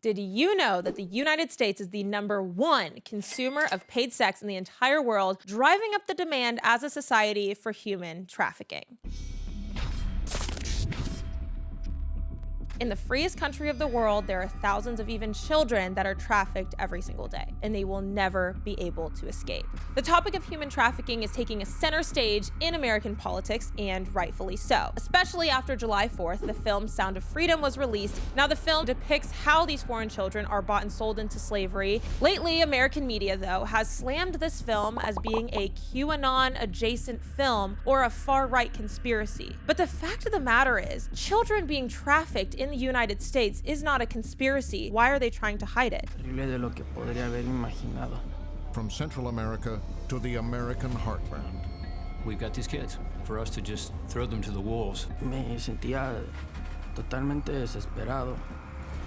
Did you know that the United States is the #1 consumer of paid sex in the entire world, driving up the demand as a society for human trafficking? In the freest country of the world, there are thousands of even children that are trafficked every single day, and they will never be able to escape. The topic of human trafficking is taking a center stage in American politics, and rightfully so. Especially after July 4th, the film Sound of Freedom was released. Now, the film depicts how these foreign children are bought and sold into slavery. Lately, American media, though, has slammed this film as being a QAnon-adjacent film or a far-right conspiracy. But the fact of the matter is, children being trafficked in the United States is not a conspiracy. Why are they trying to hide it? From Central America to the American heartland. We've got these kids. For us to just throw them to the wolves. Me sentía totalmente desesperado,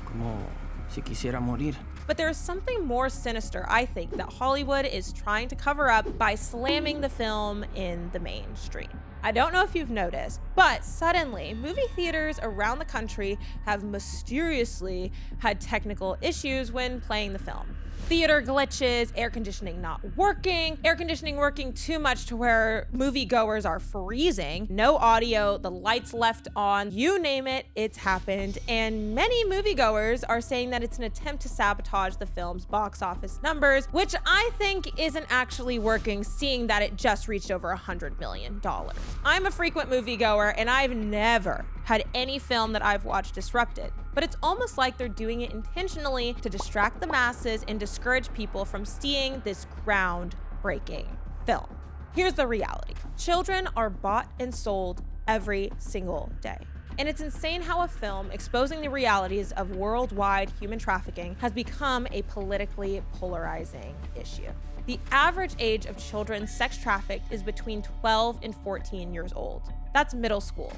como si quisiera morir. But there is something more sinister, I think, that Hollywood is trying to cover up by slamming the film in the mainstream. I don't know if you've noticed, but suddenly, movie theaters around the country have mysteriously had technical issues when playing the film. Theater glitches, air conditioning not working, air conditioning working too much to where moviegoers are freezing, no audio, the lights left on, you name it, it's happened. And many moviegoers are saying that it's an attempt to sabotage the film's box office numbers, which I think isn't actually working, seeing that it just reached over $100 million. I'm a frequent moviegoer, and I've never had any film that I've watched disrupted. But it's almost like they're doing it intentionally to distract the masses and discourage people from seeing this groundbreaking film. Here's the reality. Children are bought and sold every single day. And it's insane how a film exposing the realities of worldwide human trafficking has become a politically polarizing issue. The average age of children sex trafficked is between 12 and 14 years old. That's middle school.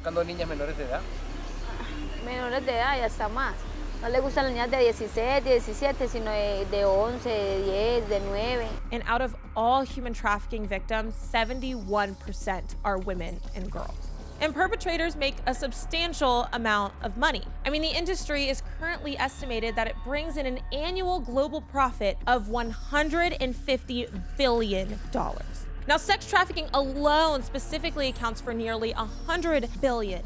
Menores de edad y hasta más. No le gustan las niñas de 16, 17, sino de 11, de 10, de 9. And out of all human trafficking victims, 71% are women and girls. And perpetrators make a substantial amount of money. I mean, the industry is currently estimated that it brings in an annual global profit of $150 billion. Now, sex trafficking alone specifically accounts for nearly $100 billion.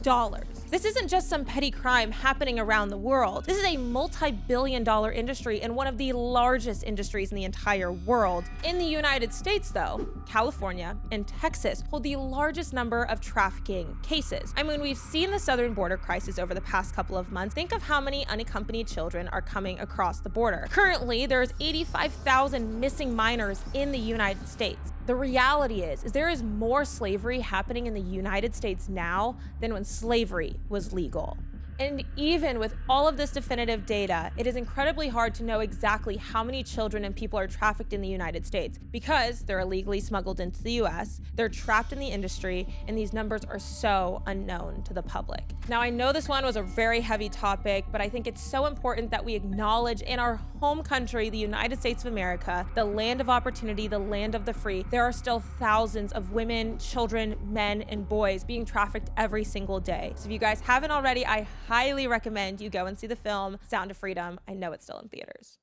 This isn't just some petty crime happening around the world. This is a multi-billion-dollar industry and one of the largest industries in the entire world. In the United States, though, California and Texas hold the largest number of trafficking cases. I mean, we've seen the southern border crisis over the past couple of months. Think of how many unaccompanied children are coming across the border. Currently, there's 85,000 missing minors in the United States. The reality is there is more slavery happening in the United States now than when slavery was legal. And even with all of this definitive data, it is incredibly hard to know exactly how many children and people are trafficked in the United States because they're illegally smuggled into the US, they're trapped in the industry, and these numbers are so unknown to the public. Now, I know this one was a very heavy topic, but I think it's so important that we acknowledge in our home country, the United States of America, the land of opportunity, the land of the free, there are still thousands of women, children, men, and boys being trafficked every single day. So if you guys haven't already, I highly recommend you go and see the film Sound of Freedom. I know it's still in theaters.